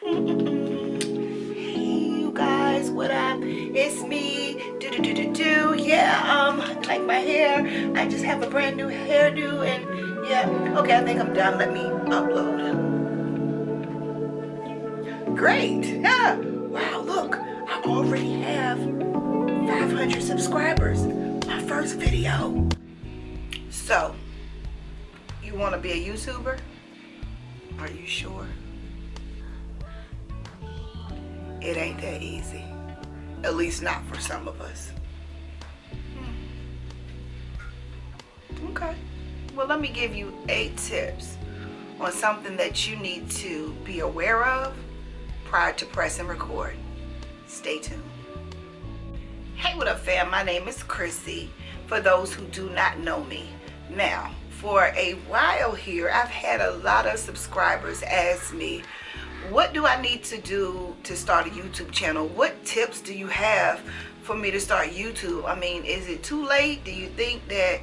Hey you guys, what up? It's me. Yeah, like my hair. I just have a brand new hairdo and yeah. Okay, I think I'm done. Let me upload. Great. Yeah. Wow, look. I already have 500 subscribers. My first video. So, you want to be a YouTuber? Are you sure? It ain't that easy. At least not for some of us. Okay. Well, let me give you 8 tips on something that you need to be aware of prior to press and record. Stay tuned. Hey, what up, fam? My name is Chrissy, for those who do not know me. Now, for a while here, I've had a lot of subscribers ask me, what do I need to do to start a YouTube channel? What tips do you have for me to start YouTube? I mean, is it too late? Do you think that,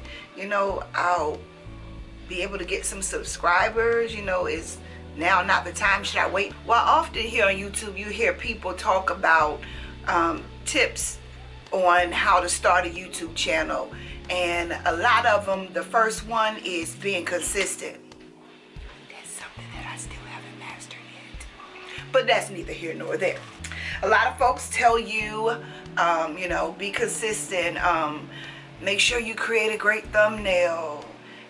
I'll be able to get some subscribers? Is now not the time? Should I wait? Well, often here on YouTube, you hear people talk about tips on how to start a YouTube channel. And a lot of them, the first one is being consistent. That's something that I still haven't mastered yet. But that's neither here nor there. A lot of folks tell you, be consistent. Make sure you create a great thumbnail.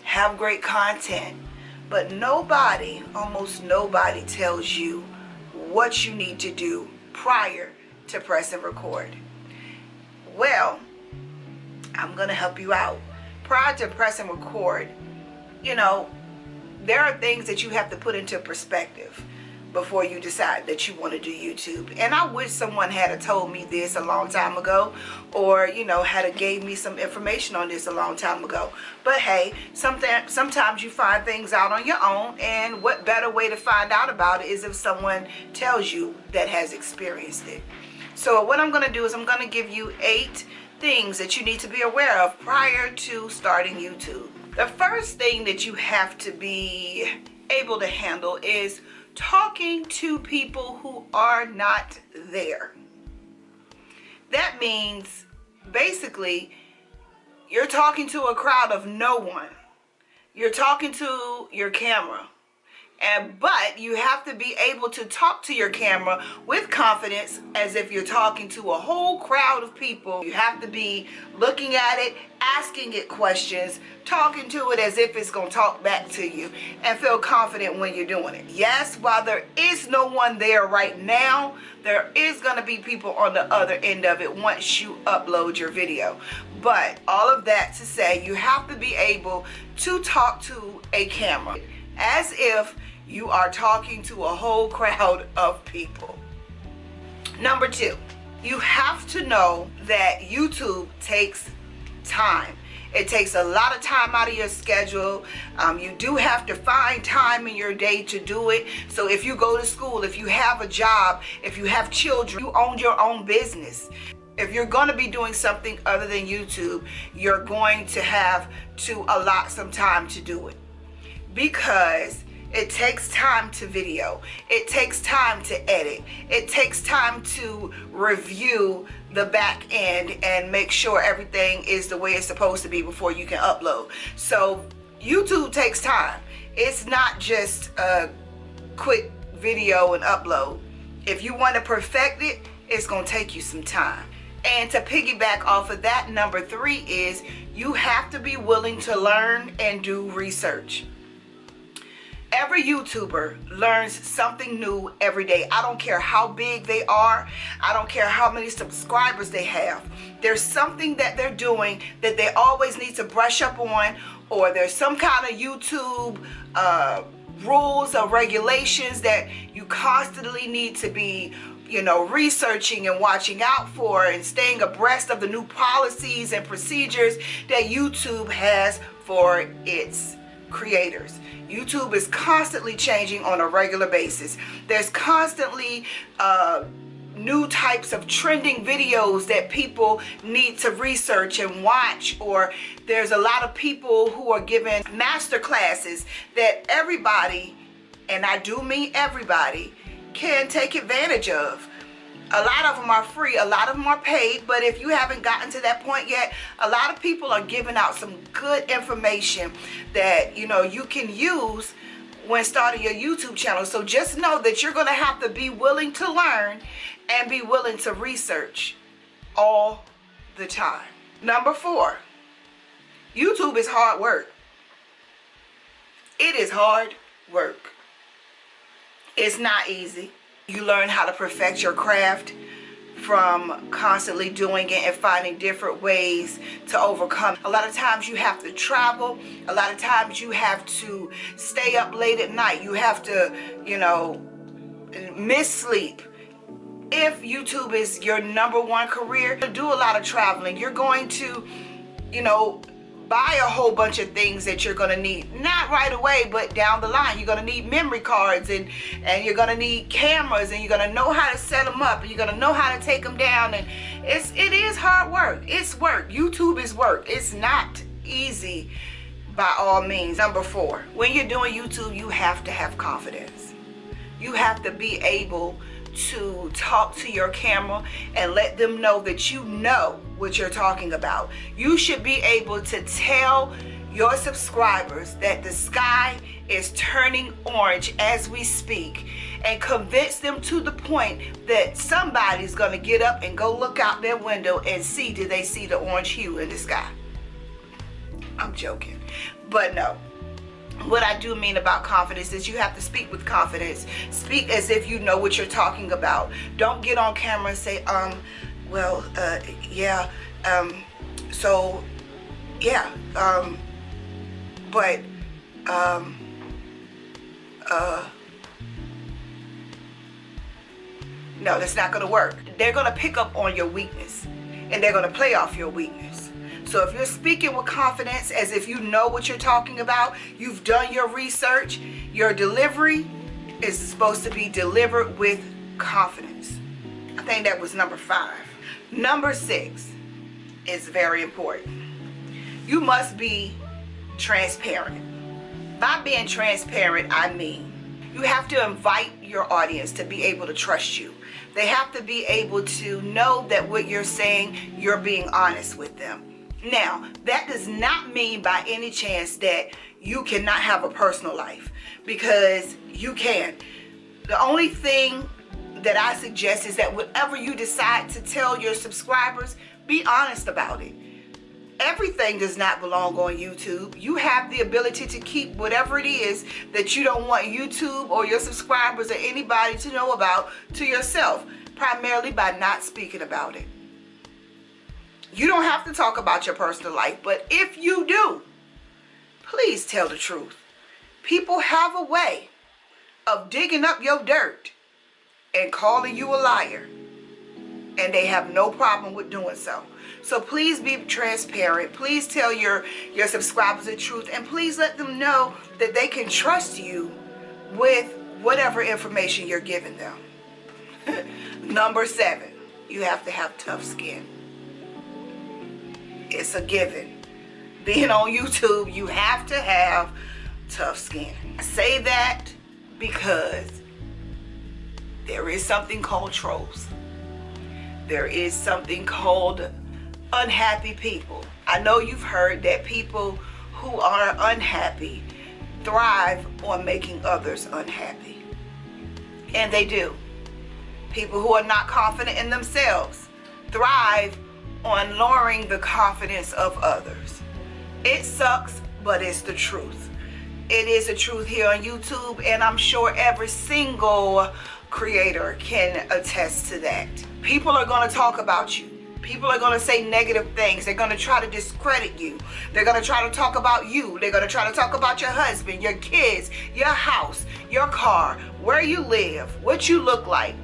Have great content. But nobody, almost nobody, tells you what you need to do prior to press and record. Well, I'm going to help you out. Prior to press and record, there are things that you have to put into perspective before you decide that you want to do YouTube. And I wish someone had told me this a long time ago, or had gave me some information on this a long time ago. But hey, sometimes you find things out on your own, and what better way to find out about it is if someone tells you that has experienced it. So what I'm going to do is I'm going to give you 8 things that you need to be aware of prior to starting YouTube. The first thing that you have to be able to handle is talking to people who are not there. That means basically you're talking to a crowd of no one. You're talking to your camera. But you have to be able to talk to your camera with confidence as if you're talking to a whole crowd of people. You have to be looking at it, asking it questions, talking to it as if it's going to talk back to you, and feel confident when you're doing it. Yes, while there is no one there right now, there is going to be people on the other end of it once you upload your video. But all of that to say, you have to be able to talk to a camera as if you are talking to a whole crowd of people. Number 2, you have to know that YouTube takes time. It takes a lot of time out of your schedule. You do have to find time in your day to do it. So if you go to school, if you have a job, if you have children, you own your own business. If you're going to be doing something other than YouTube, you're going to have to allot some time to do it. Because it takes time to video. It takes time to edit. It takes time to review the back end and make sure everything is the way it's supposed to be before you can upload. So YouTube takes time. It's not just a quick video and upload. If you want to perfect it, it's going to take you some time. And to piggyback off of that, number 3 is you have to be willing to learn and do research. Every YouTuber learns something new every day. I don't care how big they are. I don't care how many subscribers they have. There's something that they're doing that they always need to brush up on, or there's some kind of YouTube rules or regulations that you constantly need to be researching and watching out for, and staying abreast of the new policies and procedures that YouTube has for its creators. YouTube is constantly changing on a regular basis. There's constantly new types of trending videos that people need to research and watch, or there's a lot of people who are giving master classes that everybody, and I do mean everybody, can take advantage of. A lot of them are free, a lot of them are paid, but if you haven't gotten to that point yet, a lot of people are giving out some good information that, you know, you can use when starting your YouTube channel. So just know that you're going to have to be willing to learn and be willing to research all the time. Number 4, YouTube is hard work. It is hard work. It's not easy. You learn how to perfect your craft from constantly doing it and finding different ways to overcome. A lot of times you have to travel. A lot of times you have to stay up late at night. You have to, you know, miss sleep. If YouTube is your number 1 career, you do a lot of traveling. You're going to, you know, buy a whole bunch of things that you're going to need. Not right away, but down the line. You're going to need memory cards, and you're going to need cameras, and you're going to know how to set them up, and you're going to know how to take them down. And it is hard work. It's work. YouTube is work. It's not easy by all means. Number 4, when you're doing YouTube, you have to have confidence. You have to be able to talk to your camera and let them know that you know what you're talking about. You should be able to tell your subscribers that the sky is turning orange as we speak, and convince them to the point that somebody's going to get up and go look out their window and see, do they see the orange hue in the sky? I'm joking, but no. What I do mean about confidence is you have to speak with confidence. Speak as if you know what you're talking about. Don't get on camera and say, no, that's not going to work. They're going to pick up on your weakness, and they're going to play off your weakness. So if you're speaking with confidence, as if you know what you're talking about, you've done your research, your delivery is supposed to be delivered with confidence. I think that was number 5. Number 6 is very important. You must be transparent. By being transparent, I mean you have to invite your audience to be able to trust you. They have to be able to know that what you're saying, you're being honest with them. Now, that does not mean by any chance that you cannot have a personal life, because you can. The only thing that I suggest is that whatever you decide to tell your subscribers, be honest about it. Everything does not belong on YouTube. You have the ability to keep whatever it is that you don't want YouTube or your subscribers or anybody to know about to yourself, primarily by not speaking about it. You don't have to talk about your personal life, but if you do, please tell the truth. People have a way of digging up your dirt and calling you a liar, and they have no problem with doing so. So please be transparent. Please tell your subscribers the truth, and please let them know that they can trust you with whatever information you're giving them. Number 7, you have to have tough skin. It's a given. Being on YouTube, you have to have tough skin. I say that because there is something called trolls. There is something called unhappy people. I know you've heard that people who are unhappy thrive on making others unhappy. And they do. People who are not confident in themselves thrive on lowering the confidence of others. It sucks, but it's the truth. It is the truth here on YouTube, and I'm sure every single creator can attest to that. People are going to talk about you. People are going to say negative things. They're going to try to discredit you. They're going to try to talk about you. They're going to try to talk about your husband, your kids, your house, your car, where you live, what you look like.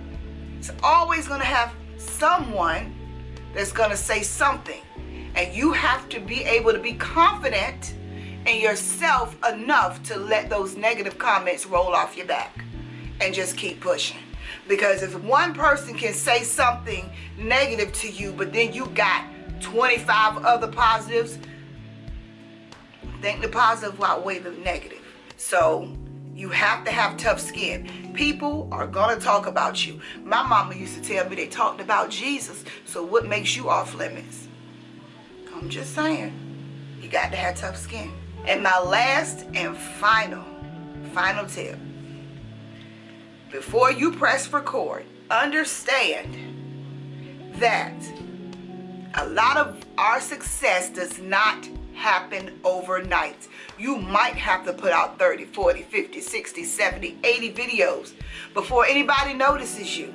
It's always going to have someone that's going to say something. And you have to be able to be confident in yourself enough to let those negative comments roll off your back and just keep pushing. Because if one person can say something negative to you, but then you got 25 other positives, I think the positive will outweigh the negative. So You have to have tough skin. People are going to talk about you. My mama used to tell me they talked about Jesus. So what makes you off limits? I'm just saying. You got to have tough skin. And my last and final tip. Before you press record, understand that a lot of our success does not happen overnight. You might have to put out 30, 40, 50, 60, 70, 80 videos before anybody notices you.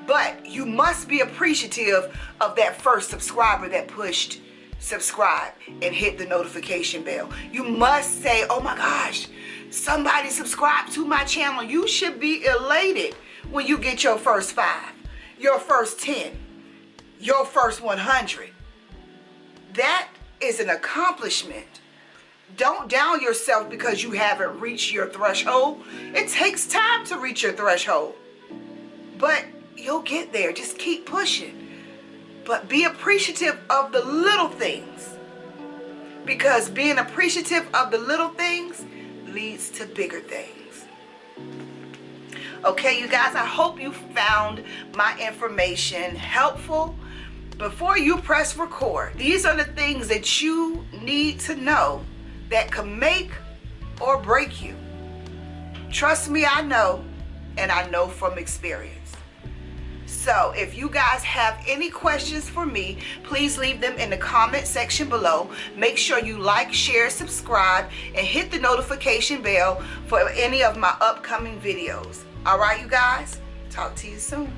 But you must be appreciative of that first subscriber that pushed subscribe and hit the notification bell. You must say, oh my gosh, somebody subscribed to my channel. You should be elated when you get your first 5, your first 10, your first 100. That is an accomplishment. Don't down yourself because you haven't reached your threshold. It takes time to reach your threshold, but you'll get there. Just keep pushing. But be appreciative of the little things, because being appreciative of the little things leads to bigger things. Okay, you guys, I hope you found my information helpful. Before you press record, these are the things that you need to know that can make or break you. Trust me, I know, and I know from experience. So if you guys have any questions for me, please leave them in the comment section below. Make sure you like, share, subscribe, and hit the notification bell for any of my upcoming videos. All right, you guys, talk to you soon.